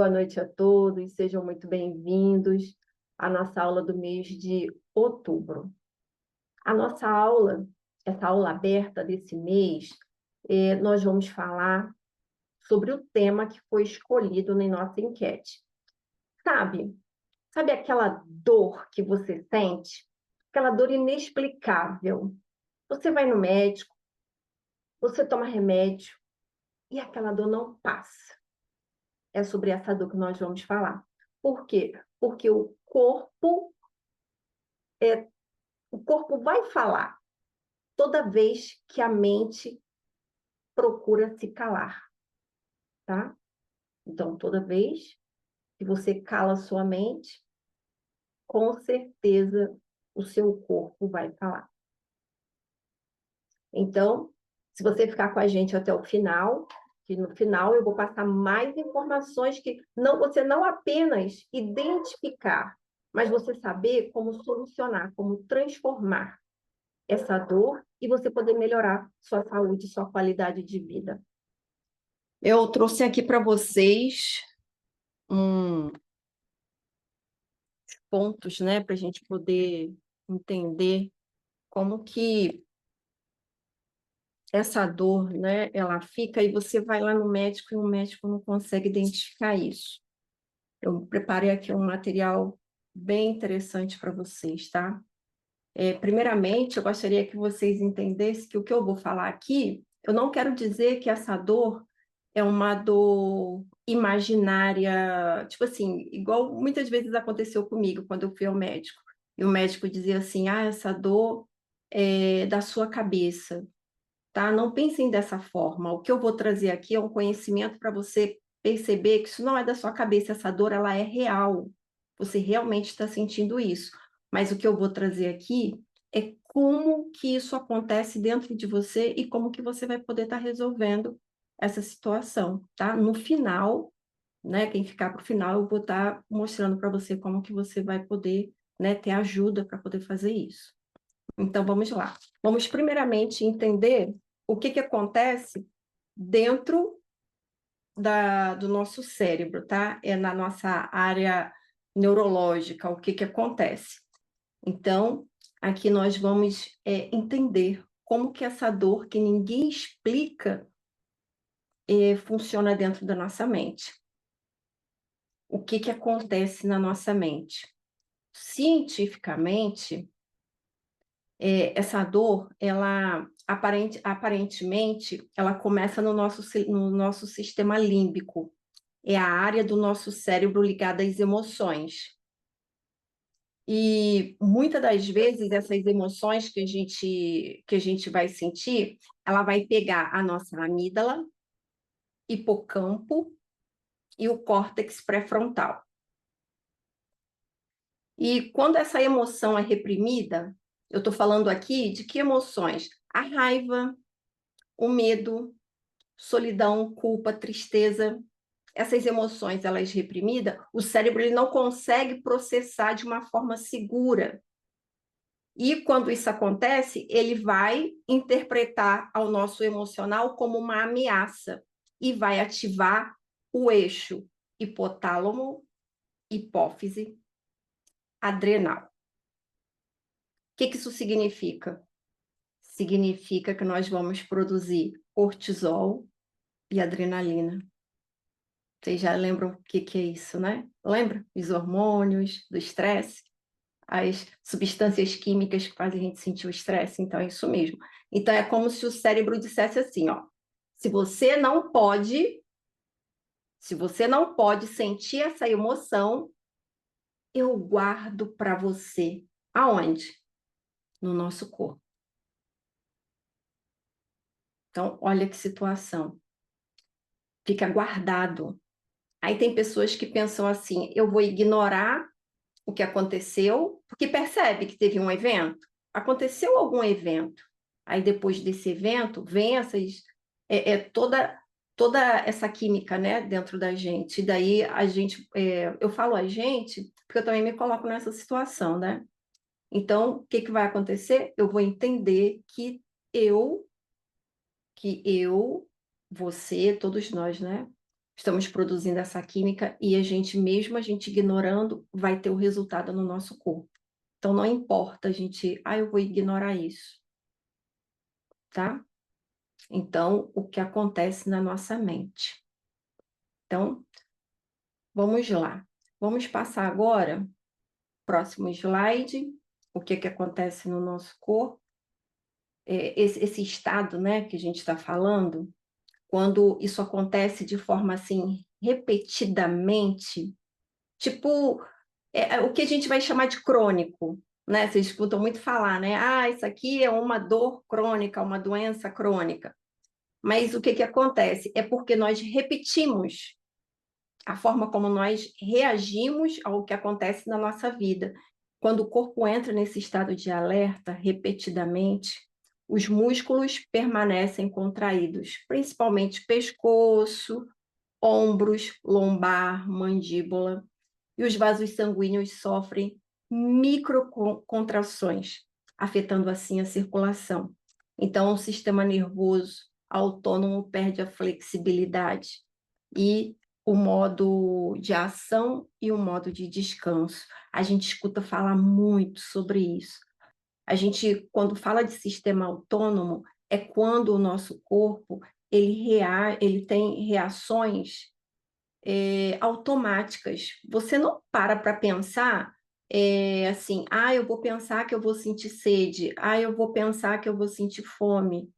boa noite a todos, sejam muito bem-vindos à nossa aula do mês de outubro. A nossa aula, essa aula aberta desse mês, nós vamos falar sobre o tema que foi escolhido na nossa enquete. Sabe aquela dor que você sente? Aquela dor inexplicável. Você vai no médico, você toma remédio e aquela dor não passa. É sobre essa dor que nós vamos falar. Por quê? Porque o corpo vai falar toda vez que a mente procura se calar, tá? Então, toda vez que você cala sua mente, com certeza o seu corpo vai falar. Então, se você ficar com a gente até o final, que no final eu vou passar mais informações que você não apenas identificar, mas você saber como solucionar, como transformar essa dor e você poder melhorar sua saúde, sua qualidade de vida. Eu trouxe aqui para vocês pontos, né, para a gente poder entender como que essa dor, né, ela fica e você vai lá no médico e o médico não consegue identificar isso. Eu preparei aqui um material bem interessante para vocês, tá? Primeiramente, eu gostaria que vocês entendessem que o que eu vou falar aqui, eu não quero dizer que essa dor é uma dor imaginária, tipo assim, igual muitas vezes aconteceu comigo quando eu fui ao médico. E o médico dizia assim, essa dor é da sua cabeça, tá? Não pensem dessa forma. O que eu vou trazer aqui é um conhecimento para você perceber que isso não é da sua cabeça, essa dor, ela é real. Você realmente está sentindo isso. Mas o que eu vou trazer aqui é como que isso acontece dentro de você e como que você vai poder estar resolvendo essa situação, tá? No final, né, quem ficar para o final, eu vou estar mostrando para você como que você vai poder, né, ter ajuda para poder fazer isso. Então, vamos lá. Vamos primeiramente entender o que acontece dentro do nosso cérebro, tá? É na nossa área neurológica, o que acontece. Então, aqui nós vamos entender como que essa dor que ninguém explica funciona dentro da nossa mente. O que acontece na nossa mente? Cientificamente, essa dor, ela aparentemente, ela começa no nosso sistema límbico. É a área do nosso cérebro ligada às emoções. E muitas das vezes essas emoções que a gente vai sentir, ela vai pegar a nossa amígdala, hipocampo e o córtex pré-frontal. E quando essa emoção é reprimida, eu estou falando aqui de que emoções? A raiva, o medo, solidão, culpa, tristeza, essas emoções, elas reprimidas, o cérebro ele não consegue processar de uma forma segura. E quando isso acontece, ele vai interpretar ao nosso emocional como uma ameaça e vai ativar o eixo hipotálamo, hipófise, adrenal. O que isso significa? Significa que nós vamos produzir cortisol e adrenalina. Vocês já lembram o que é isso, né? Lembra? Os hormônios, do estresse, as substâncias químicas que fazem a gente sentir o estresse. Então, é isso mesmo. Então, é como se o cérebro dissesse assim, ó, se você não pode sentir essa emoção, eu guardo para você. Aonde? No nosso corpo. Então, olha que situação. Fica guardado. Aí tem pessoas que pensam assim, eu vou ignorar o que aconteceu, porque percebe que teve um evento. Aconteceu algum evento. Aí depois desse evento, vem toda essa química, né, dentro da gente. E daí a gente, eu falo a gente, porque eu também me coloco nessa situação, né? Então, o que vai acontecer? Eu vou entender que eu, você, todos nós, né? estamos produzindo essa química e mesmo a gente ignorando, vai ter o resultado no nosso corpo. Então, não importa a gente, eu vou ignorar isso, tá? Então, o que acontece na nossa mente. Então, vamos lá. Vamos passar agora, próximo slide, o que acontece no nosso corpo. Esse estado, né, que a gente está falando, quando isso acontece de forma assim, repetidamente, tipo, o que a gente vai chamar de crônico, né? Vocês escutam muito falar, né? Isso aqui é uma dor crônica, uma doença crônica. Mas o que acontece? É porque nós repetimos a forma como nós reagimos ao que acontece na nossa vida. Quando o corpo entra nesse estado de alerta repetidamente, os músculos permanecem contraídos, principalmente pescoço, ombros, lombar, mandíbula, e os vasos sanguíneos sofrem microcontrações, afetando assim a circulação. Então, o sistema nervoso autônomo perde a flexibilidade e o modo de ação e o modo de descanso. A gente escuta falar muito sobre isso. A gente, quando fala de sistema autônomo, é quando o nosso corpo ele tem reações automáticas. Você não para pensar assim, eu vou pensar que eu vou sentir sede, eu vou pensar que eu vou sentir fome,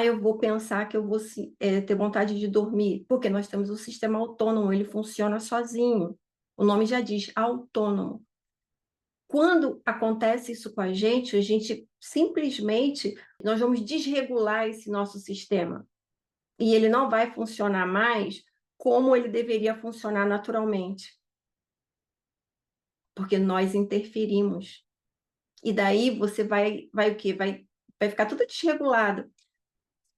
eu vou pensar que eu vou ter vontade de dormir, porque nós temos o sistema autônomo, ele funciona sozinho. O nome já diz, autônomo. Quando acontece isso com a gente simplesmente, nós vamos desregular esse nosso sistema. E ele não vai funcionar mais como ele deveria funcionar naturalmente. Porque nós interferimos. E daí você vai o quê? Vai ficar tudo desregulado.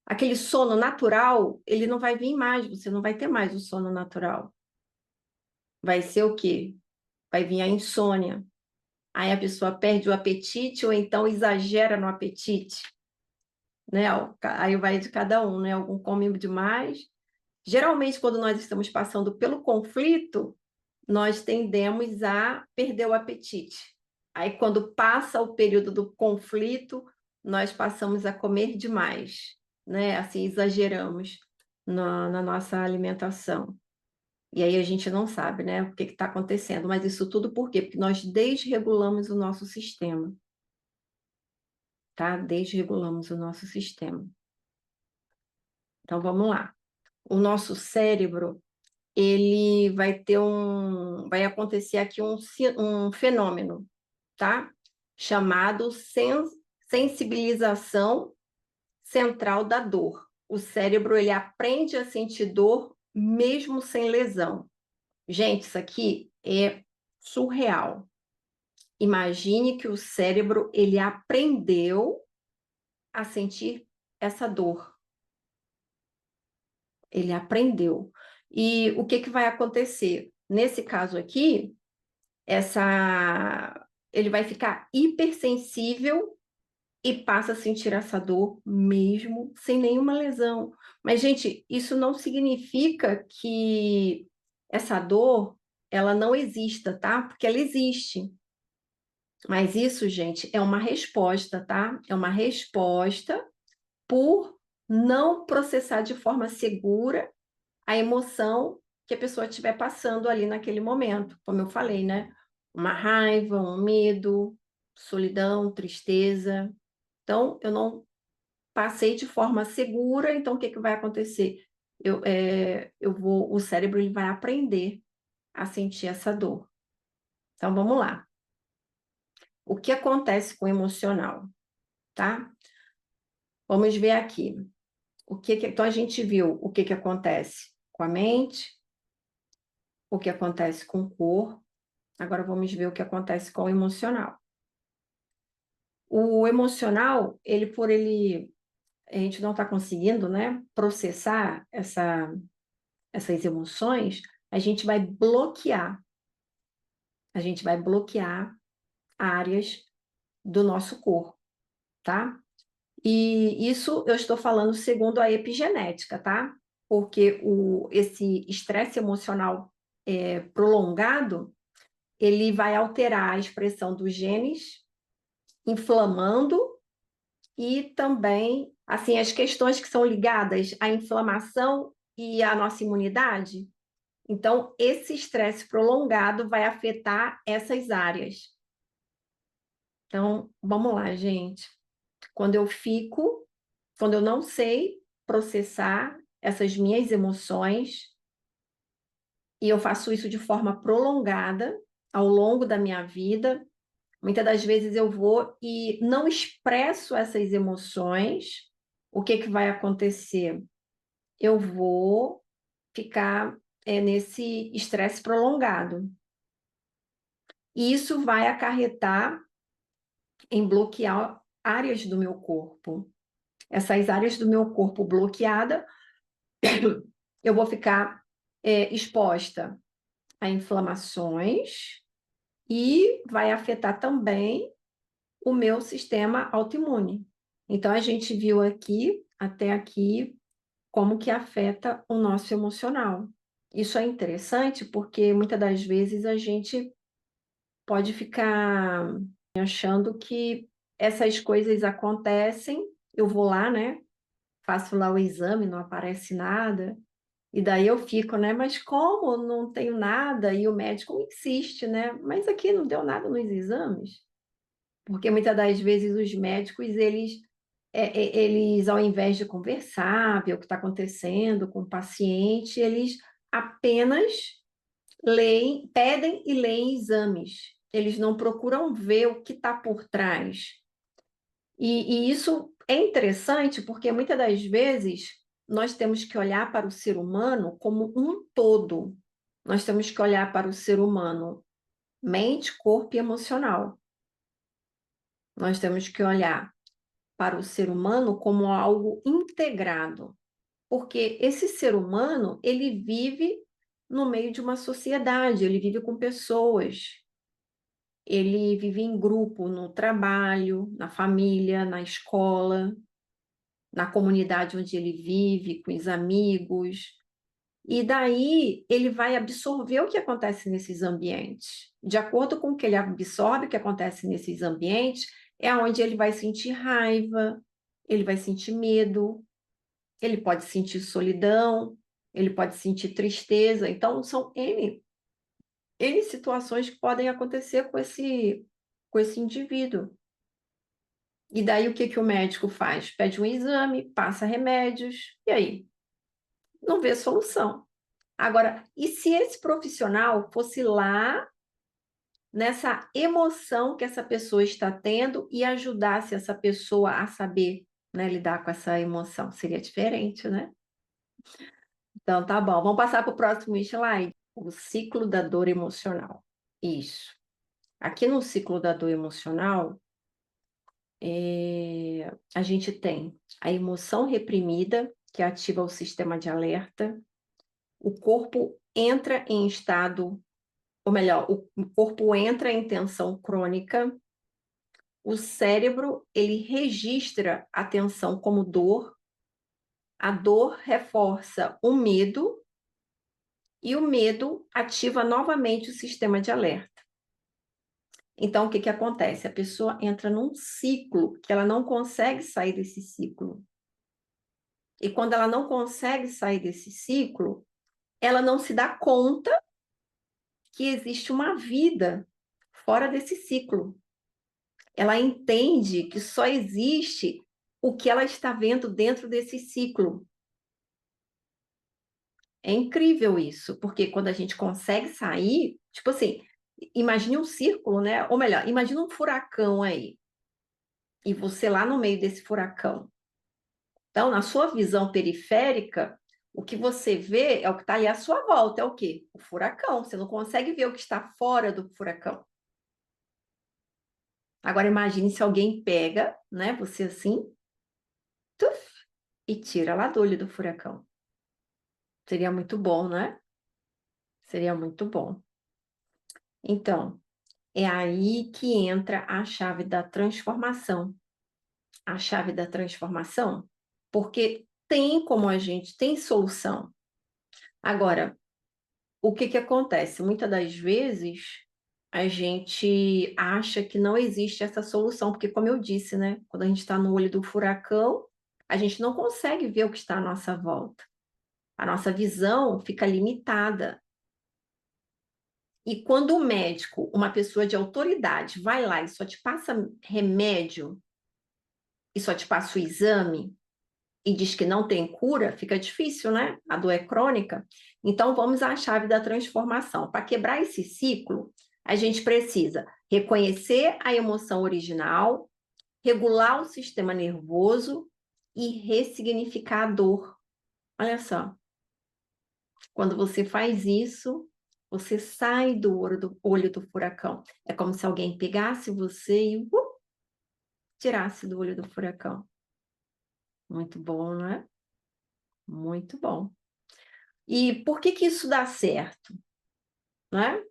Aquele sono natural, ele não vai vir mais, você não vai ter mais o sono natural. Vai ser o quê? Vai vir a insônia. Aí a pessoa perde o apetite ou então exagera no apetite, né? Aí vai de cada um, né? Algum come demais. Geralmente, quando nós estamos passando pelo conflito, nós tendemos a perder o apetite. Aí, quando passa o período do conflito, nós passamos a comer demais, né? Assim, exageramos na nossa alimentação. E aí a gente não sabe, né, o que está acontecendo. Mas isso tudo por quê? Porque nós desregulamos o nosso sistema, tá? Desregulamos o nosso sistema. Então, vamos lá. O nosso cérebro, ele vai acontecer aqui um fenômeno, tá? Chamado sensibilização central da dor. O cérebro, ele aprende a sentir dor mesmo sem lesão. Gente, isso aqui é surreal. Imagine que o cérebro, ele aprendeu a sentir essa dor. Ele aprendeu. E o que vai acontecer? Nesse caso aqui, ele vai ficar hipersensível e passa a sentir essa dor mesmo sem nenhuma lesão. Mas, gente, isso não significa que essa dor ela não exista, tá? Porque ela existe. Mas isso, gente, é uma resposta, tá? É uma resposta por não processar de forma segura a emoção que a pessoa estiver passando ali naquele momento, como eu falei, né? Uma raiva, um medo, solidão, tristeza. Então, eu não passei de forma segura, então o que vai acontecer? O cérebro ele vai aprender a sentir essa dor. Então, vamos lá. O que acontece com o emocional, tá? Vamos ver aqui. Então, a gente viu o que acontece com a mente, o que acontece com o corpo. Agora vamos ver o que acontece com o emocional. O emocional, a gente não está conseguindo, né, processar essas emoções, a gente vai bloquear. A gente vai bloquear áreas do nosso corpo, tá? E isso eu estou falando segundo a epigenética, tá? porque esse estresse emocional prolongado, ele vai alterar a expressão dos genes, inflamando, e também, assim, as questões que são ligadas à inflamação e à nossa imunidade. Então, esse estresse prolongado vai afetar essas áreas. Então, vamos lá, gente. Quando eu não sei processar essas minhas emoções, e eu faço isso de forma prolongada ao longo da minha vida, muitas das vezes eu vou e não expresso essas emoções, o que vai acontecer? Eu vou ficar nesse estresse prolongado. E isso vai acarretar em bloquear áreas do meu corpo. Essas áreas do meu corpo bloqueada, eu vou ficar exposta a inflamações e vai afetar também o meu sistema autoimune. Então, a gente viu aqui, até aqui, como que afeta o nosso emocional. Isso é interessante porque muitas das vezes a gente pode ficar achando que essas coisas acontecem, eu vou lá, né? Faço lá o exame, não aparece nada, e daí eu fico, né? Mas como não tenho nada? E o médico insiste, né? Mas aqui não deu nada nos exames. Porque muitas das vezes os médicos, eles ao invés de conversar, ver o que está acontecendo com o paciente, eles apenas pedem e leem exames. Eles não procuram ver o que está por trás. E isso é interessante porque muitas das vezes nós temos que olhar para o ser humano como um todo. Nós temos que olhar para o ser humano mente, corpo e emocional. Nós temos que olhar para o ser humano como algo integrado, porque esse ser humano, ele vive no meio de uma sociedade, ele vive com pessoas, ele vive em grupo, no trabalho, na família, na escola, na comunidade onde ele vive, com os amigos. E daí ele vai absorver o que acontece nesses ambientes. De acordo com o que ele absorve o que acontece nesses ambientes, é onde ele vai sentir raiva, ele vai sentir medo, ele pode sentir solidão, ele pode sentir tristeza. Então, são N situações que podem acontecer com esse indivíduo. E daí o que o médico faz? Pede um exame, passa remédios, e aí? Não vê solução. Agora, e se esse profissional fosse lá nessa emoção que essa pessoa está tendo e ajudasse essa pessoa a saber, né, lidar com essa emoção? Seria diferente, né? Então, tá bom. Vamos passar para o próximo slide. O ciclo da dor emocional. Isso. Aqui no ciclo da dor emocional, a gente tem a emoção reprimida, que ativa o sistema de alerta. O corpo entra em estado, ou melhor, o corpo entra em tensão crônica. O cérebro, ele registra a tensão como dor. A dor reforça o medo e o medo ativa novamente o sistema de alerta. Então, o que acontece? A pessoa entra num ciclo que ela não consegue sair desse ciclo. E quando ela não consegue sair desse ciclo, ela não se dá conta que existe uma vida fora desse ciclo. Ela entende que só existe o que ela está vendo dentro desse ciclo. É incrível isso, porque quando a gente consegue sair, tipo assim, imagine um círculo, né? Ou melhor, imagine um furacão aí. E você lá no meio desse furacão. Então, na sua visão periférica, o que você vê é o que está ali à sua volta. É o quê? O furacão. Você não consegue ver o que está fora do furacão. Agora, imagine se alguém pega, né? Você assim, tuf, e tira lá do olho do furacão. Seria muito bom, né? Seria muito bom. Então, é aí que entra a chave da transformação. A chave da transformação, porque tem como a gente, tem solução. Agora, o que acontece? Muitas das vezes a gente acha que não existe essa solução, porque como eu disse, né? Quando a gente está no olho do furacão, a gente não consegue ver o que está à nossa volta. A nossa visão fica limitada. E quando o médico, uma pessoa de autoridade, vai lá e só te passa remédio, e só te passa o exame, e diz que não tem cura, fica difícil, né? A dor é crônica. Então, vamos à chave da transformação. Para quebrar esse ciclo, a gente precisa reconhecer a emoção original, regular o sistema nervoso e ressignificar a dor. Olha só, quando você faz isso, você sai do olho do furacão. É como se alguém pegasse você e tirasse do olho do furacão. Muito bom, não é? Muito bom. E por que isso dá certo? Né?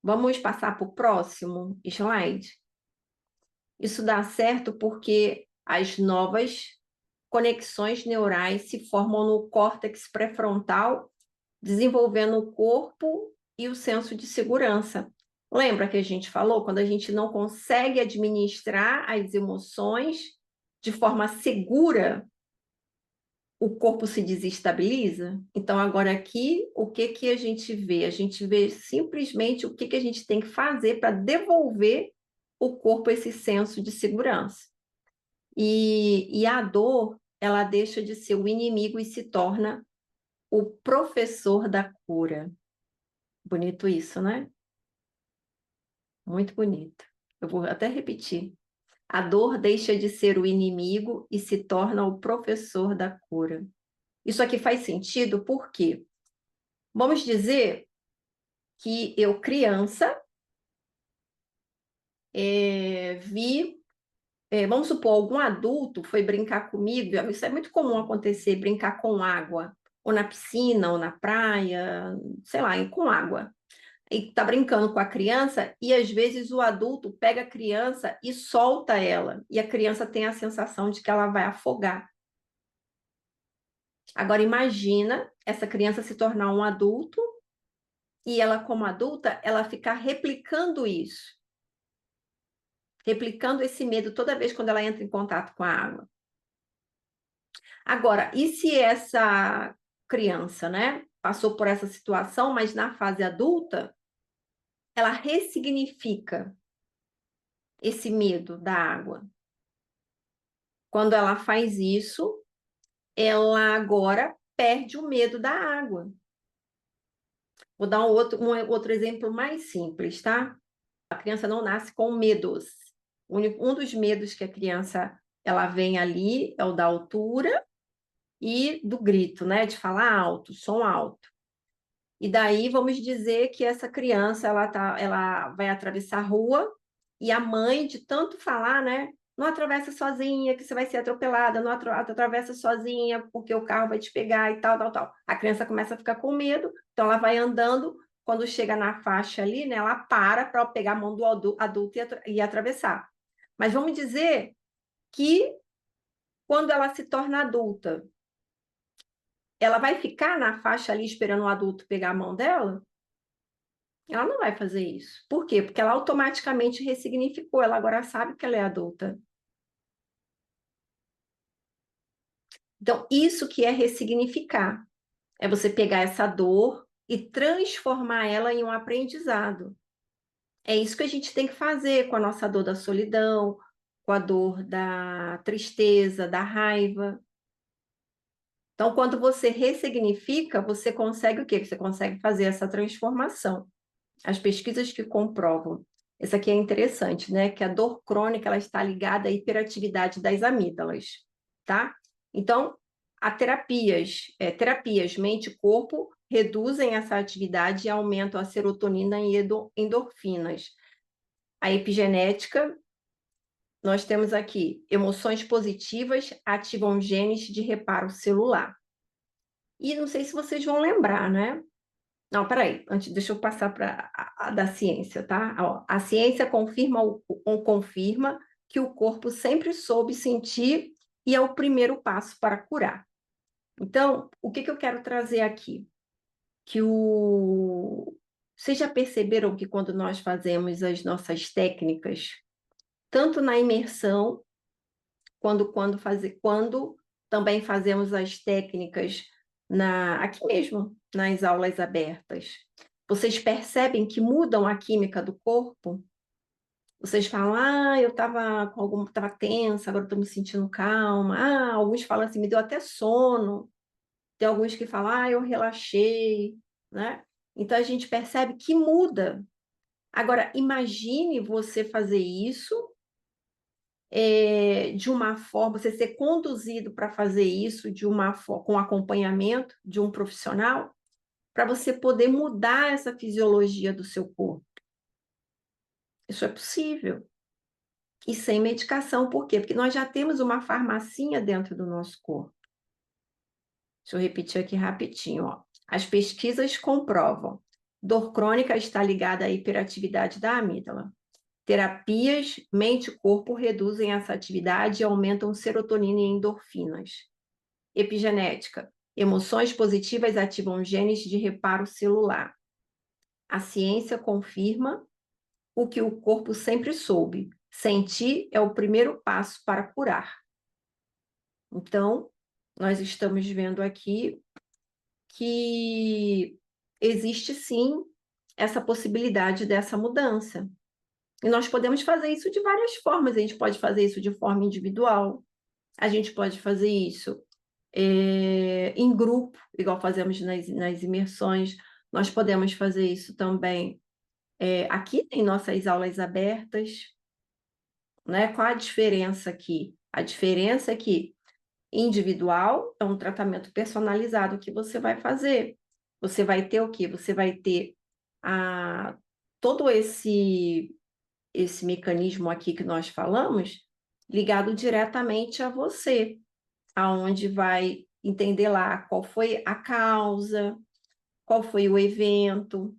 Vamos passar para o próximo slide? Isso dá certo porque as novas conexões neurais se formam no córtex pré-frontal, desenvolvendo o corpo e o senso de segurança. Lembra que a gente falou? Quando a gente não consegue administrar as emoções de forma segura, o corpo se desestabiliza. Então, agora aqui, o que a gente vê? A gente vê simplesmente o que a gente tem que fazer para devolver o corpo esse senso de segurança. E a dor, ela deixa de ser o inimigo e se torna o professor da cura. Bonito isso, né? Muito bonito. Eu vou até repetir. A dor deixa de ser o inimigo e se torna o professor da cura. Isso aqui faz sentido porque vamos dizer que eu, criança, vamos supor, algum adulto foi brincar comigo, isso é muito comum acontecer, brincar com água, ou na piscina, ou na praia, sei lá, com água. E tá brincando com a criança, e às vezes o adulto pega a criança e solta ela, e a criança tem a sensação de que ela vai afogar. Agora imagina essa criança se tornar um adulto e ela, como adulta, ela ficar replicando isso, replicando esse medo toda vez quando ela entra em contato com a água. Agora, e se essa criança, né, passou por essa situação, mas na fase adulta, ela ressignifica esse medo da água. Quando ela faz isso, ela agora perde o medo da água. Vou dar um outro exemplo mais simples, tá? A criança não nasce com medos. Um dos medos que a criança ela vem ali é o da altura e do grito, né? De falar alto, som alto. E daí vamos dizer que essa criança ela vai atravessar a rua e a mãe, de tanto falar, né? Não atravessa sozinha, que você vai ser atropelada, não atravessa sozinha, porque o carro vai te pegar e tal, tal, tal. A criança começa a ficar com medo, então ela vai andando, quando chega na faixa ali, né, ela para pegar a mão do adulto e atravessar. Mas vamos dizer que quando ela se torna adulta, ela vai ficar na faixa ali esperando o adulto pegar a mão dela? Ela não vai fazer isso. Por quê? Porque ela automaticamente ressignificou, ela agora sabe que ela é adulta. Então, isso que é ressignificar. É você pegar essa dor e transformar ela em um aprendizado. É isso que a gente tem que fazer com a nossa dor da solidão, com a dor da tristeza, da raiva. Então, quando você ressignifica, você consegue o quê? Você consegue fazer essa transformação. As pesquisas que comprovam, isso aqui é interessante, né? Que a dor crônica ela está ligada à hiperatividade das amígdalas, tá? Então, terapias mente e corpo reduzem essa atividade e aumentam a serotonina e endorfinas. A epigenética, nós temos aqui emoções positivas ativam genes de reparo celular. E não sei se vocês vão lembrar, né? Não, peraí, deixa eu passar para a da ciência, tá? Ó, a ciência confirma que o corpo sempre soube sentir e é o primeiro passo para curar. Então, o que eu quero trazer aqui? Vocês já perceberam que quando nós fazemos as nossas técnicas, tanto na imersão, quando também fazemos as técnicas aqui mesmo, nas aulas abertas, vocês percebem que mudam a química do corpo? Vocês falam, eu estava tensa, agora estou me sentindo calma. Alguns falam assim, me deu até sono. Tem alguns que falam, eu relaxei, né? Então a gente percebe que muda. Agora, imagine você fazer isso de uma forma, você ser conduzido para fazer isso com acompanhamento de um profissional, para você poder mudar essa fisiologia do seu corpo. Isso é possível. E sem medicação, por quê? Porque nós já temos uma farmacinha dentro do nosso corpo. Deixa eu repetir aqui rapidinho, ó. As pesquisas comprovam. Dor crônica está ligada à hiperatividade da amígdala. Terapias mente e corpo reduzem essa atividade e aumentam serotonina e endorfinas. Epigenética. Emoções positivas ativam genes de reparo celular. A ciência confirma o que o corpo sempre soube. Sentir é o primeiro passo para curar. Então, nós estamos vendo aqui que existe sim essa possibilidade dessa mudança. E nós podemos fazer isso de várias formas. A gente pode fazer isso de forma individual, a gente pode fazer isso em grupo, igual fazemos nas imersões, nós podemos fazer isso também. Aqui tem nossas aulas abertas, né? Qual a diferença aqui? A diferença é que individual é um tratamento personalizado que você vai fazer. Você vai ter o quê? Você vai ter todo esse mecanismo aqui que nós falamos ligado diretamente a você, aonde vai entender lá qual foi a causa, qual foi o evento,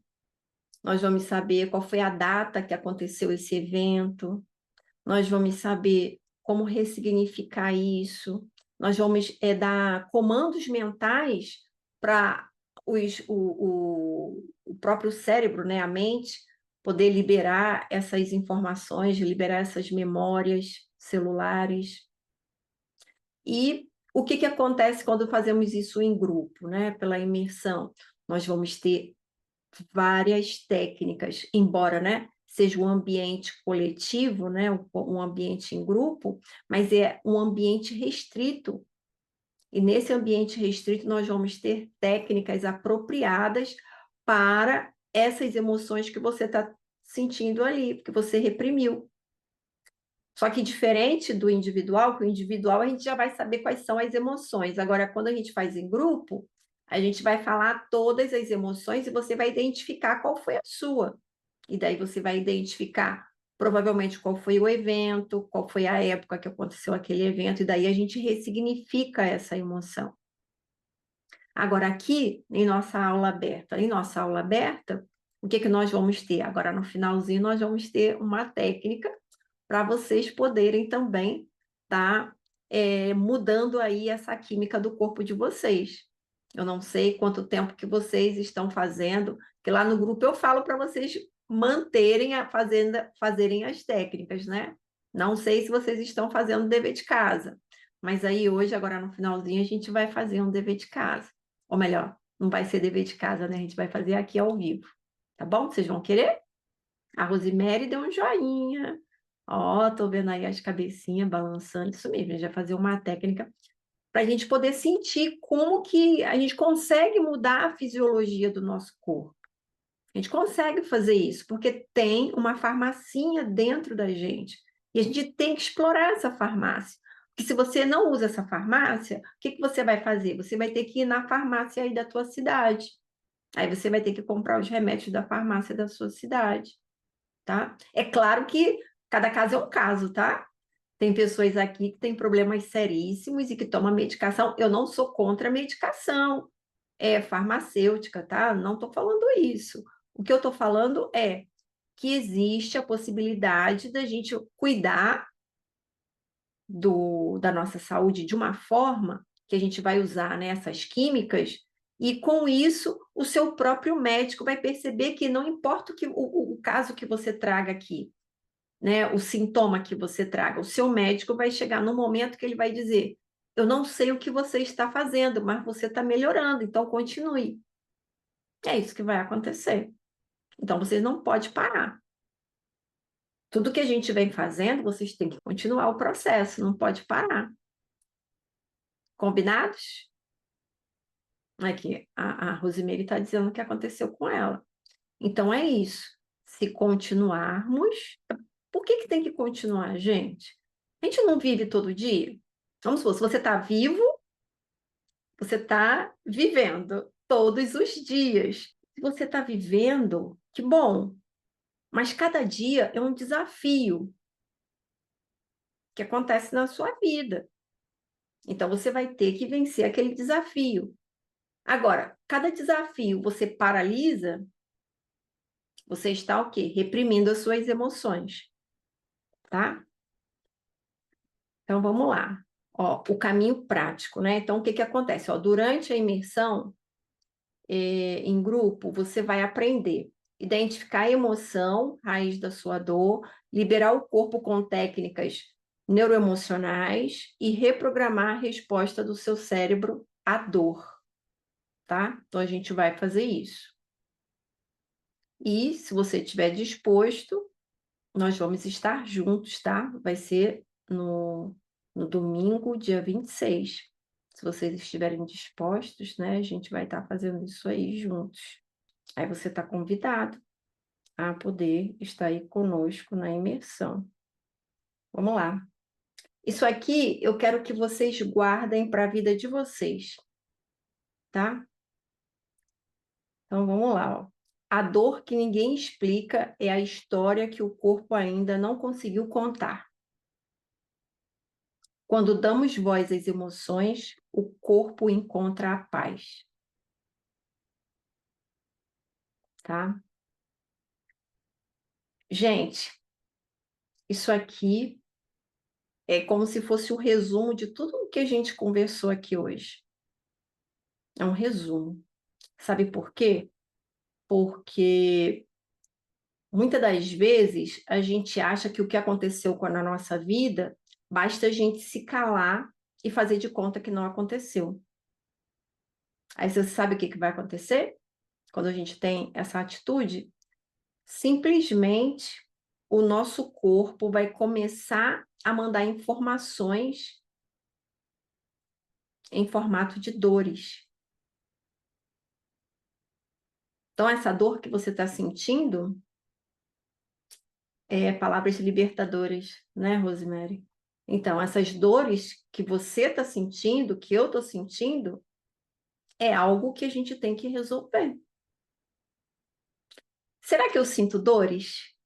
nós vamos saber qual foi a data que aconteceu esse evento, nós vamos saber como ressignificar isso, nós vamos dar comandos mentais para o próprio cérebro, né, a mente, poder liberar essas informações, liberar essas memórias celulares. E o que acontece quando fazemos isso em grupo, né, pela imersão? Nós vamos ter várias técnicas, embora, né, seja um ambiente coletivo, né, um ambiente em grupo, mas é um ambiente restrito. E nesse ambiente restrito nós vamos ter técnicas apropriadas para essas emoções que você está sentindo ali, que você reprimiu. Só que diferente do individual, que o individual a gente já vai saber quais são as emoções. Agora, quando a gente faz em grupo, a gente vai falar todas as emoções e você vai identificar qual foi a sua. E daí você vai identificar provavelmente qual foi o evento, qual foi a época que aconteceu aquele evento, e daí a gente ressignifica essa emoção. Agora, aqui, em nossa aula aberta, o que nós vamos ter? Agora, no finalzinho, nós vamos ter uma técnica para vocês poderem também estar mudando aí essa química do corpo de vocês. Eu não sei quanto tempo que vocês estão fazendo, que lá no grupo eu falo para vocês manterem fazerem as técnicas, né? Não sei se vocês estão fazendo o dever de casa, mas aí hoje, agora no finalzinho, a gente vai fazer um dever de casa. Ou melhor, não vai ser dever de casa, né? A gente vai fazer aqui ao vivo. Tá bom? Vocês vão querer? A Rosemary deu um joinha. Ó, tô vendo aí as cabecinhas balançando. Isso mesmo, a gente vai fazer uma técnica para a gente poder sentir como que a gente consegue mudar a fisiologia do nosso corpo. A gente consegue fazer isso, porque tem uma farmacinha dentro da gente. E a gente tem que explorar essa farmácia. Porque se você não usa essa farmácia, o que você vai fazer? Você vai ter que ir na farmácia aí da tua cidade. Aí você vai ter que comprar os remédios da farmácia da sua cidade, tá? É claro que cada caso é um caso, tá? Tem pessoas aqui que têm problemas seríssimos e que tomam medicação. Eu não sou contra a medicação farmacêutica, tá? Não estou falando isso. O que eu estou falando é que existe a possibilidade da gente cuidar da nossa saúde de uma forma que a gente vai usar, né, essas químicas, e com isso o seu próprio médico vai perceber que não importa o caso que você traga aqui, né, o sintoma que você traga, o seu médico vai chegar no momento que ele vai dizer: eu não sei o que você está fazendo, mas você está melhorando, então continue. É isso que vai acontecer. Então, vocês não podem parar. Tudo que a gente vem fazendo, vocês têm que continuar o processo, não pode parar. Combinados? Aqui, a Rosemary está dizendo o que aconteceu com ela. Então, é isso. Se continuarmos, por que tem que continuar, gente? A gente não vive todo dia? Vamos supor, se você está vivo, você está vivendo todos os dias. Se você está vivendo, que bom. Mas cada dia é um desafio que acontece na sua vida. Então, você vai ter que vencer aquele desafio. Agora, cada desafio você paralisa, você está o quê? Reprimindo as suas emoções, tá? Então, vamos lá. Ó, o caminho prático, né? Então, o que que acontece? Ó, durante a imersão em grupo, você vai aprender a identificar a emoção, raiz da sua dor, liberar o corpo com técnicas neuroemocionais e reprogramar a resposta do seu cérebro à dor, tá? Então, a gente vai fazer isso. E, se você estiver disposto, nós vamos estar juntos, tá? Vai ser no domingo, dia 26. Se vocês estiverem dispostos, né? A gente vai estar fazendo isso aí juntos. Aí você está convidado a poder estar aí conosco na imersão. Vamos lá. Isso aqui eu quero que vocês guardem para a vida de vocês, tá? Então vamos lá, ó. A dor que ninguém explica é a história que o corpo ainda não conseguiu contar. Quando damos voz às emoções, o corpo encontra a paz, tá? Gente, isso aqui é como se fosse o resumo de tudo o que a gente conversou aqui hoje. É um resumo. Sabe por quê? Porque muitas das vezes a gente acha que o que aconteceu na nossa vida, basta a gente se calar e fazer de conta que não aconteceu. Aí você sabe o que vai acontecer quando a gente tem essa atitude? Simplesmente o nosso corpo vai começar a mandar informações em formato de dores. Então, essa dor que você está sentindo é palavras libertadoras, né, Rosemary? Então, essas dores que você está sentindo, que eu estou sentindo, é algo que a gente tem que resolver. Será que eu sinto dores?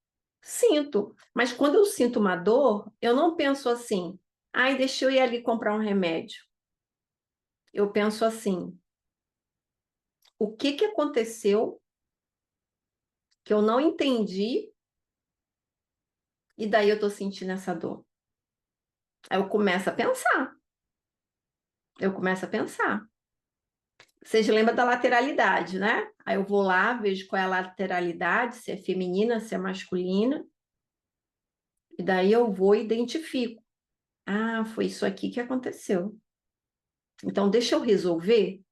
Sinto, mas quando eu sinto uma dor, eu não penso assim, ai, deixa eu ir ali comprar um remédio. Eu penso assim, o que que aconteceu que eu não entendi e daí eu tô sentindo essa dor? Aí eu começo a pensar, eu começo a pensar. Vocês lembram da lateralidade, né? Aí eu vou lá, vejo qual é a lateralidade, se é feminina, se é masculina, e daí eu vou e identifico. Ah, foi isso aqui que aconteceu. Então, deixa eu resolver.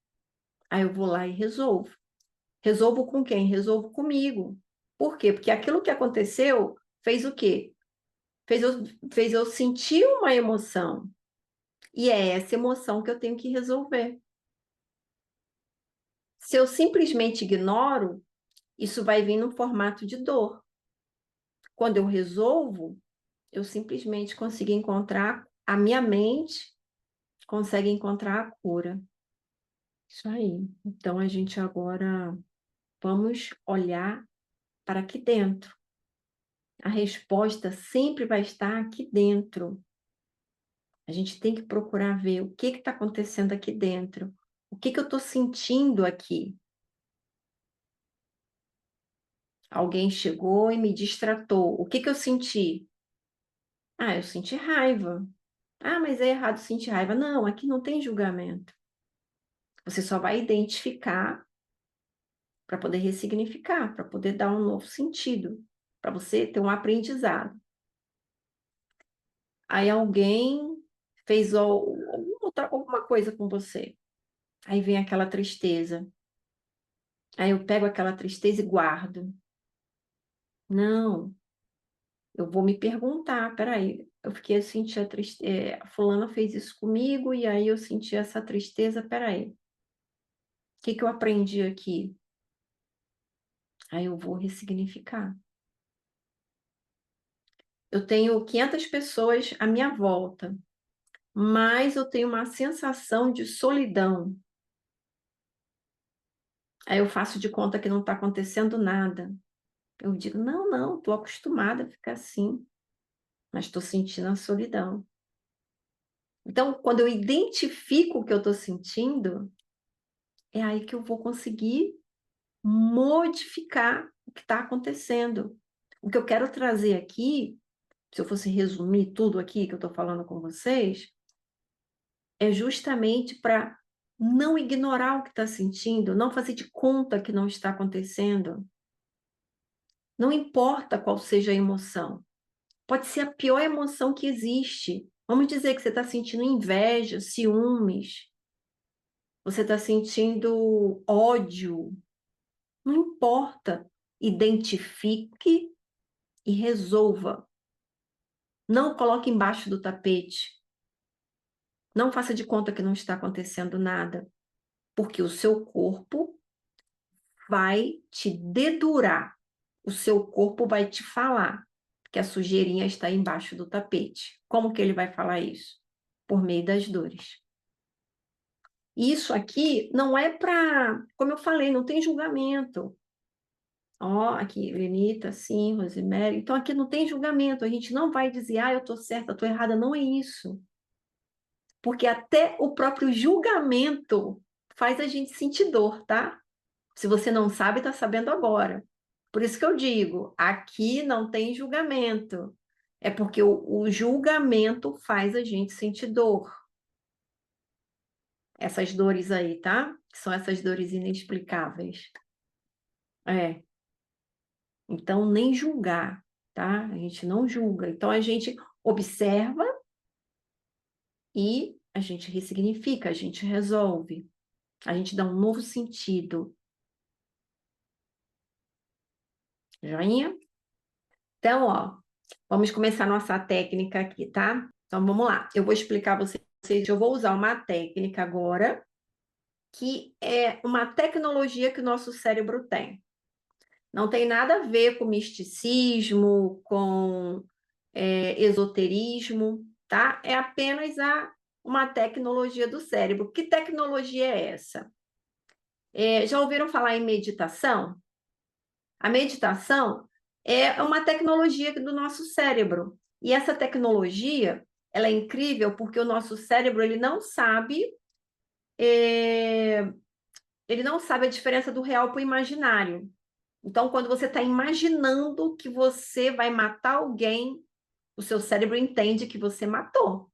Aí eu vou lá e resolvo. Resolvo com quem? Resolvo comigo. Por quê? Porque aquilo que aconteceu fez o quê? Fez eu, fez eu sentir uma emoção. E é essa emoção que eu tenho que resolver. Se eu simplesmente ignoro, isso vai vir no formato de dor. Quando eu resolvo, eu simplesmente consigo encontrar, a minha mente consegue encontrar a cura. Isso aí. Então, a gente agora vamos olhar para aqui dentro. A resposta sempre vai estar aqui dentro. A gente tem que procurar ver o que está acontecendo aqui dentro. O que eu estou sentindo aqui? Alguém chegou e me distratou. O que eu senti? Ah, eu senti raiva. Ah, mas é errado sentir raiva. Não, aqui não tem julgamento. Você só vai identificar para poder ressignificar, para poder dar um novo sentido, para você ter um aprendizado. Aí alguém fez alguma coisa com você. Aí vem aquela tristeza. Aí eu pego aquela tristeza e guardo. Não, eu vou me perguntar, peraí, eu fiquei, eu senti a tristeza, a fulana fez isso comigo e aí eu senti essa tristeza, peraí, o que que eu aprendi aqui? Aí eu vou ressignificar. Eu tenho 500 pessoas à minha volta, mas eu tenho uma sensação de solidão. Aí eu faço de conta que não está acontecendo nada. Eu digo, não, estou acostumada a ficar assim, mas estou sentindo a solidão. Então, quando eu identifico o que eu estou sentindo, é aí que eu vou conseguir modificar o que está acontecendo. O que eu quero trazer aqui, se eu fosse resumir tudo aqui que eu estou falando com vocês, é justamente para não ignorar o que está sentindo, não fazer de conta que não está acontecendo. Não importa qual seja a emoção. Pode ser a pior emoção que existe. Vamos dizer que você está sentindo inveja, ciúmes, você está sentindo ódio. Não importa. Identifique e resolva. Não coloque embaixo do tapete. Não faça de conta que não está acontecendo nada, porque o seu corpo vai te dedurar. O seu corpo vai te falar que a sujeirinha está embaixo do tapete. Como que ele vai falar isso? Por meio das dores. Isso aqui não é para, como eu falei, não tem julgamento. Ó, aqui, Lenita, sim, Rosemary. Então, aqui não tem julgamento. A gente não vai dizer, ah, eu estou certa, estou errada. Não é isso. Porque até o próprio julgamento faz a gente sentir dor, tá? Se você não sabe, está sabendo agora. Por isso que eu digo, aqui não tem julgamento. É porque o julgamento faz a gente sentir dor. Essas dores aí, tá? Que são essas dores inexplicáveis. É. Então, nem julgar, tá? A gente não julga. Então, a gente observa e a gente ressignifica, a gente resolve. A gente dá um novo sentido. Joinha? Então, ó, vamos começar nossa técnica aqui, tá? Então, vamos lá. Eu vou explicar a vocês. Eu vou usar uma técnica agora, que é uma tecnologia que o nosso cérebro tem. Não tem nada a ver com misticismo, com esoterismo, tá? É apenas uma tecnologia do cérebro. Que tecnologia é essa? Já ouviram falar em meditação? A meditação é uma tecnologia do nosso cérebro. E essa tecnologia, ela é incrível porque o nosso cérebro, ele não sabe a diferença do real para o imaginário. Então, quando você está imaginando que você vai matar alguém, o seu cérebro entende que você matou.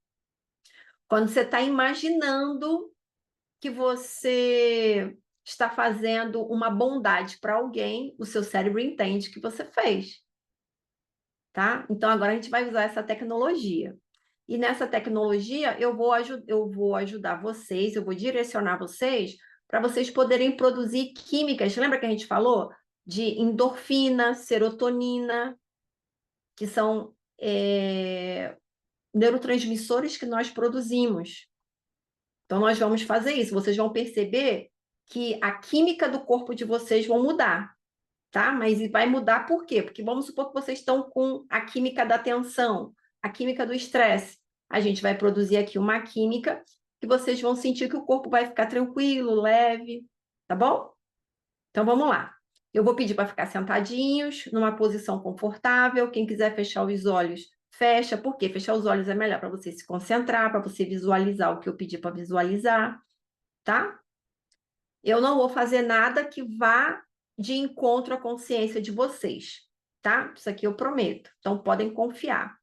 Quando você está imaginando que você está fazendo uma bondade para alguém, o seu cérebro entende que você fez. Tá? Então, agora a gente vai usar essa tecnologia. E nessa tecnologia, eu vou ajudar vocês, eu vou direcionar vocês para vocês poderem produzir químicas. Lembra que a gente falou de endorfina, serotonina, que são neurotransmissores que nós produzimos. Então, nós vamos fazer isso. Vocês vão perceber que a química do corpo de vocês vão mudar, tá? Mas vai mudar por quê? Porque vamos supor que vocês estão com a química da tensão, a química do estresse. A gente vai produzir aqui uma química que vocês vão sentir que o corpo vai ficar tranquilo, leve, tá bom? Então, vamos lá. Eu vou pedir para ficar sentadinhos, numa posição confortável. Quem quiser fechar os olhos, fecha. Por quê? Fechar os olhos é melhor para você se concentrar, para você visualizar o que eu pedi para visualizar, tá? Eu não vou fazer nada que vá de encontro à consciência de vocês, tá? Isso aqui eu prometo. Então, podem confiar.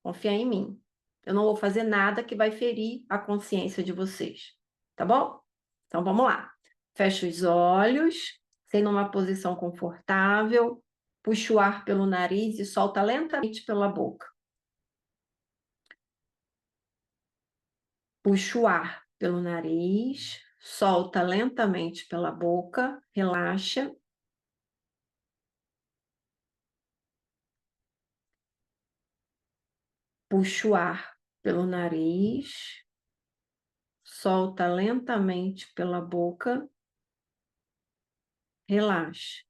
Confiar em mim. Eu não vou fazer nada que vai ferir a consciência de vocês, tá bom? Então vamos lá. Fecha os olhos, sem numa posição confortável, puxa o ar pelo nariz e solta lentamente pela boca. Puxa o ar pelo nariz, solta lentamente pela boca, relaxa. Puxa o ar pelo nariz, solta lentamente pela boca, relaxa.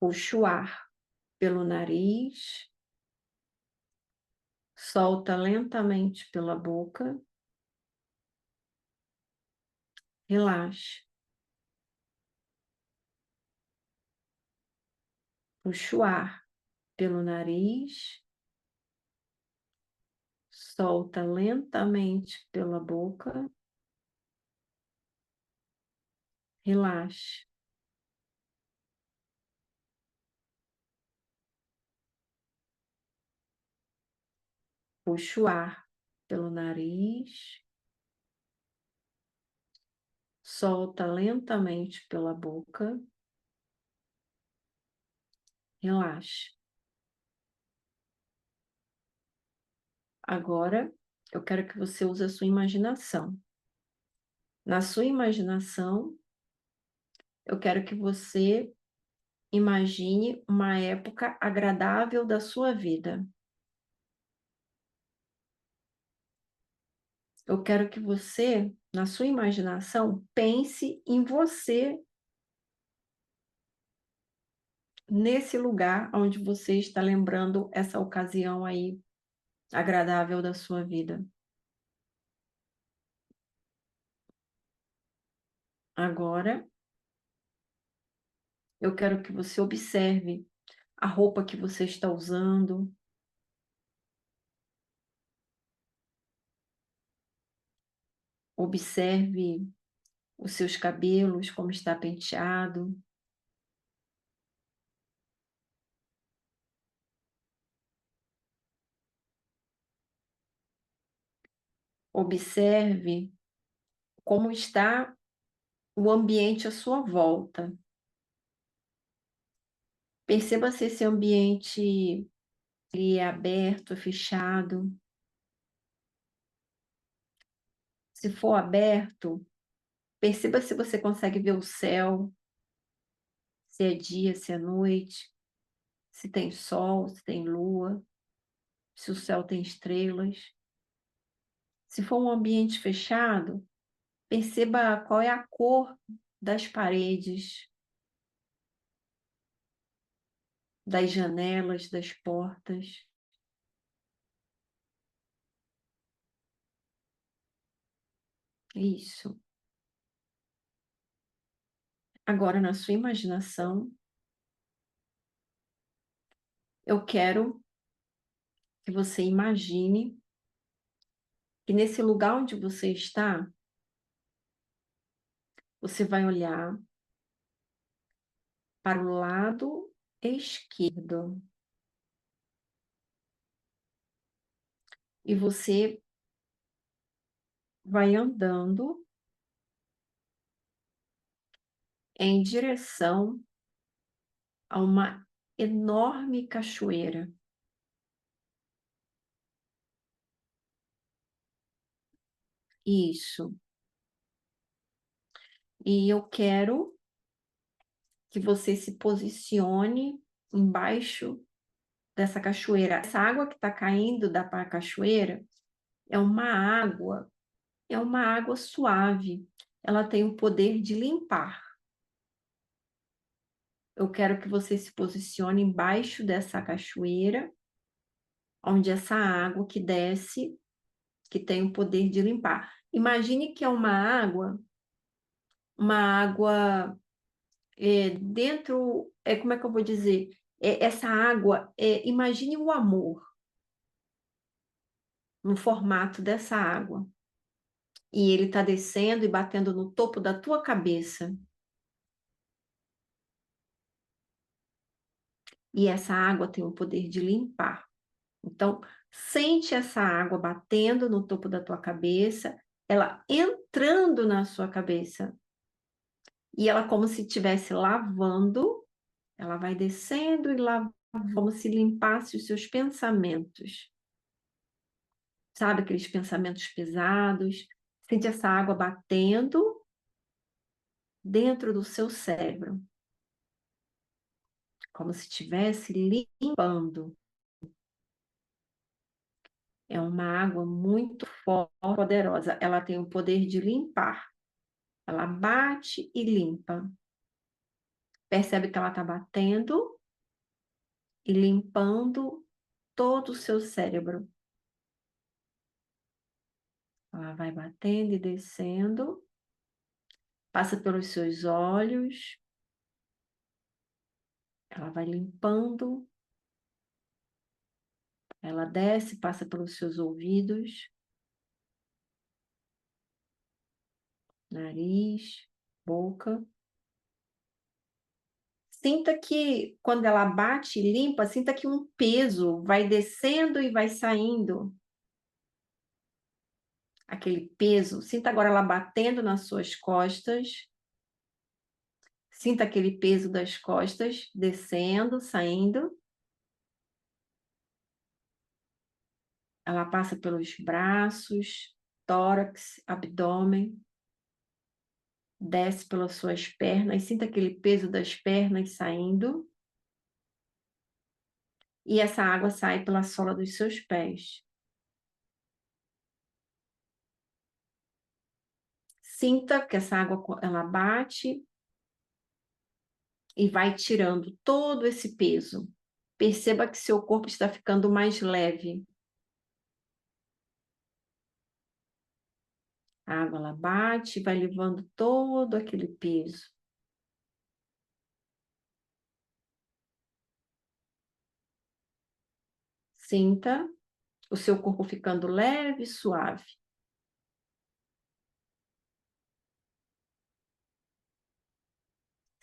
Puxa o ar pelo nariz, solta lentamente pela boca, relaxa. Puxa o ar pelo nariz, solta lentamente pela boca, relaxa. Puxa o ar pelo nariz, solta lentamente pela boca, relaxa. Agora, eu quero que você use a sua imaginação. Na sua imaginação, eu quero que você imagine uma época agradável da sua vida. Eu quero que você, na sua imaginação, pense em você nesse lugar onde você está lembrando essa ocasião aí agradável da sua vida. Agora, eu quero que você observe a roupa que você está usando, observe os seus cabelos, como está penteado, observe como está o ambiente à sua volta. Perceba se esse ambiente ele é aberto, é fechado. Se for aberto, perceba se você consegue ver o céu, se é dia, se é noite, se tem sol, se tem lua, se o céu tem estrelas. Se for um ambiente fechado, perceba qual é a cor das paredes, das janelas, das portas. Isso. Agora, na sua imaginação, eu quero que você imagine que nesse lugar onde você está, você vai olhar para o lado esquerdo e você vai andando em direção a uma enorme cachoeira. Isso. E eu quero que você se posicione embaixo dessa cachoeira. Essa água que está caindo da cachoeira é uma água, é uma água suave. Ela tem o poder de limpar. Eu quero que você se posicione embaixo dessa cachoeira, onde essa água que desce, que tem o poder de limpar. Imagine que é uma água dentro, como é que eu vou dizer? Essa água, imagine o amor no formato dessa água. E ele está descendo e batendo no topo da tua cabeça. E essa água tem o poder de limpar. Então, sente essa água batendo no topo da tua cabeça, ela entrando na sua cabeça. E ela, como se estivesse lavando, ela vai descendo e lavando, como se limpasse os seus pensamentos. Sabe, aqueles pensamentos pesados? Sente essa água batendo dentro do seu cérebro, como se estivesse limpando. É uma água muito forte, poderosa. Ela tem o poder de limpar. Ela bate e limpa. Percebe que ela está batendo e limpando todo o seu cérebro. Ela vai batendo e descendo, passa pelos seus olhos, ela vai limpando, ela desce, passa pelos seus ouvidos, nariz, boca. Sinta que quando ela bate e limpa, sinta que um peso vai descendo e vai saindo. Aquele peso, sinta agora ela batendo nas suas costas. Sinta aquele peso das costas descendo, saindo. Ela passa pelos braços, tórax, abdômen, desce pelas suas pernas, sinta aquele peso das pernas saindo. E essa água sai pela sola dos seus pés. Sinta que essa água ela bate e vai tirando todo esse peso. Perceba que seu corpo está ficando mais leve. A água ela bate e vai levando todo aquele peso. Sinta o seu corpo ficando leve e suave.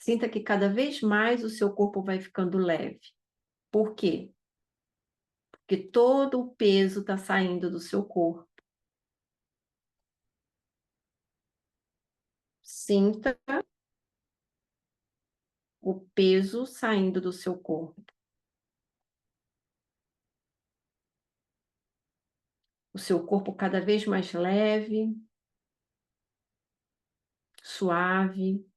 Sinta que cada vez mais o seu corpo vai ficando leve. Por quê? Porque todo o peso está saindo do seu corpo. Sinta o peso saindo do seu corpo. O seu corpo cada vez mais leve, suave.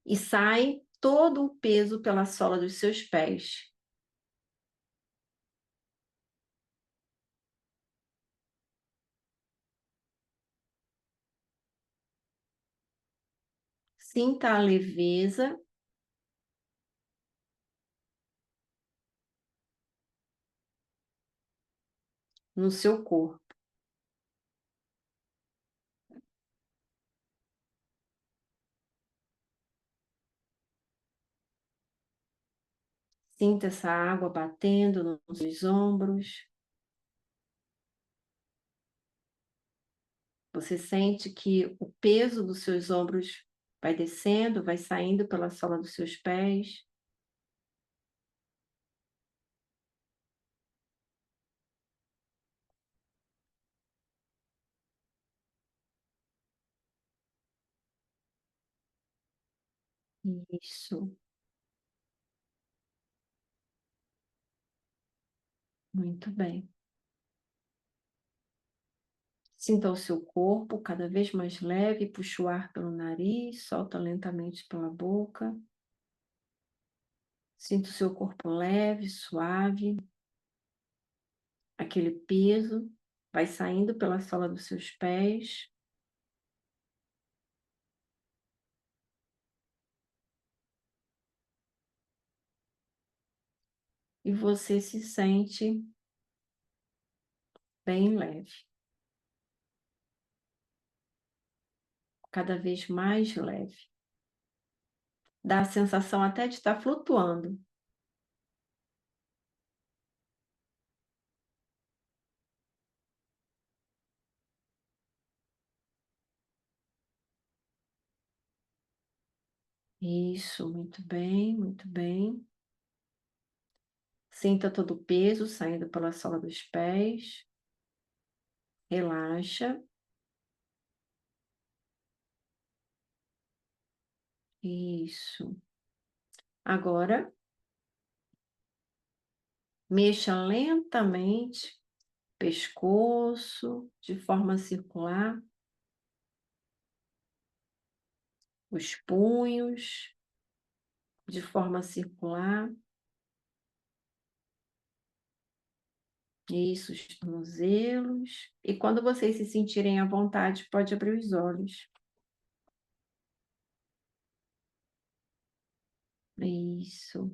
E sai todo o peso pela sola dos seus pés. Sinta a leveza no seu corpo. Sinta essa água batendo nos seus ombros. Você sente que o peso dos seus ombros vai descendo, vai saindo pela sola dos seus pés. Isso, muito bem. Sinta o seu corpo cada vez mais leve, puxa o ar pelo nariz, solta lentamente pela boca. Sinta o seu corpo leve, suave. Aquele peso vai saindo pela sola dos seus pés. E você se sente bem leve, cada vez mais leve. Dá a sensação até de estar flutuando. Isso, muito bem, muito bem. Sinta todo o peso saindo pela sola dos pés. Relaxa. Isso. Agora, mexa lentamente o pescoço de forma circular, os punhos de forma circular. Isso, os tornozelos. E quando vocês se sentirem à vontade, pode abrir os olhos. Isso.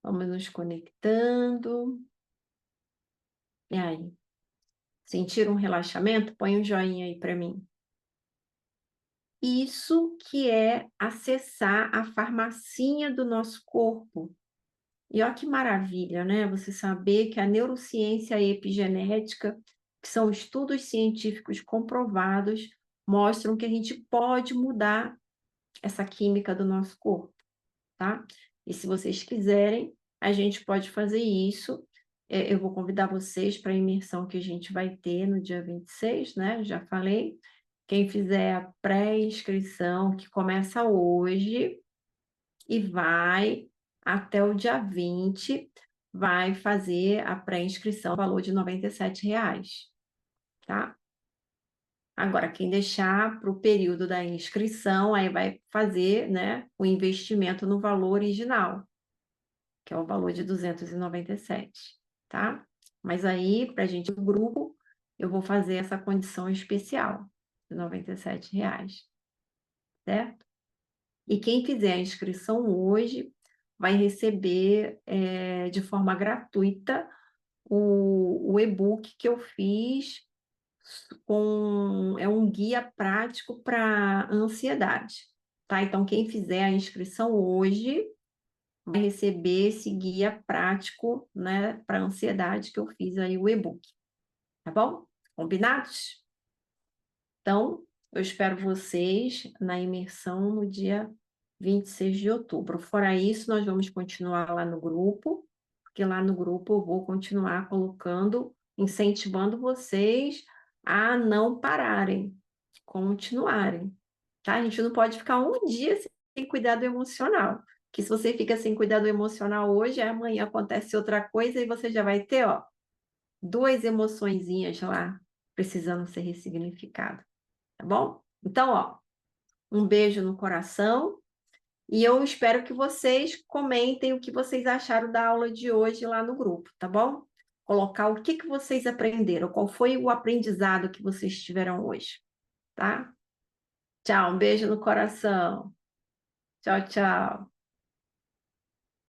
Vamos nos conectando. E aí? Sentiram um relaxamento? Põe um joinha aí para mim. Isso que é acessar a farmacinha do nosso corpo. E olha que maravilha, né? Você saber que a neurociência epigenética, que são estudos científicos comprovados, mostram que a gente pode mudar essa química do nosso corpo, tá? E se vocês quiserem, a gente pode fazer isso. Eu vou convidar vocês para a imersão que a gente vai ter no dia 26, né? Já falei. Quem fizer a pré-inscrição, que começa hoje e vai até o dia 20, vai fazer a pré-inscrição, valor de R$ 97, tá? Agora, quem deixar para o período da inscrição, aí vai fazer, né, o investimento no valor original, que é o valor de 297, tá? Mas aí, para a gente, o grupo, eu vou fazer essa condição especial, de R$ 97, certo? E quem fizer a inscrição hoje vai receber de forma gratuita o e-book que eu fiz é um guia prático para ansiedade, tá? Então, quem fizer a inscrição hoje vai receber esse guia prático, né, para ansiedade que eu fiz aí o e-book, tá bom? Combinados? Então, eu espero vocês na imersão no dia 26 de outubro. Fora isso, nós vamos continuar lá no grupo, porque lá no grupo eu vou continuar colocando, incentivando vocês a não pararem, continuarem, tá? A gente não pode ficar um dia sem cuidado emocional, que se você fica sem cuidado emocional hoje, amanhã acontece outra coisa e você já vai ter, ó, duas emoçõezinhas lá precisando ser ressignificadas, tá bom? Então, ó, um beijo no coração e eu espero que vocês comentem o que vocês acharam da aula de hoje lá no grupo, tá bom? Colocar o que vocês aprenderam, qual foi o aprendizado que vocês tiveram hoje, tá? Tchau, um beijo no coração. Tchau, tchau.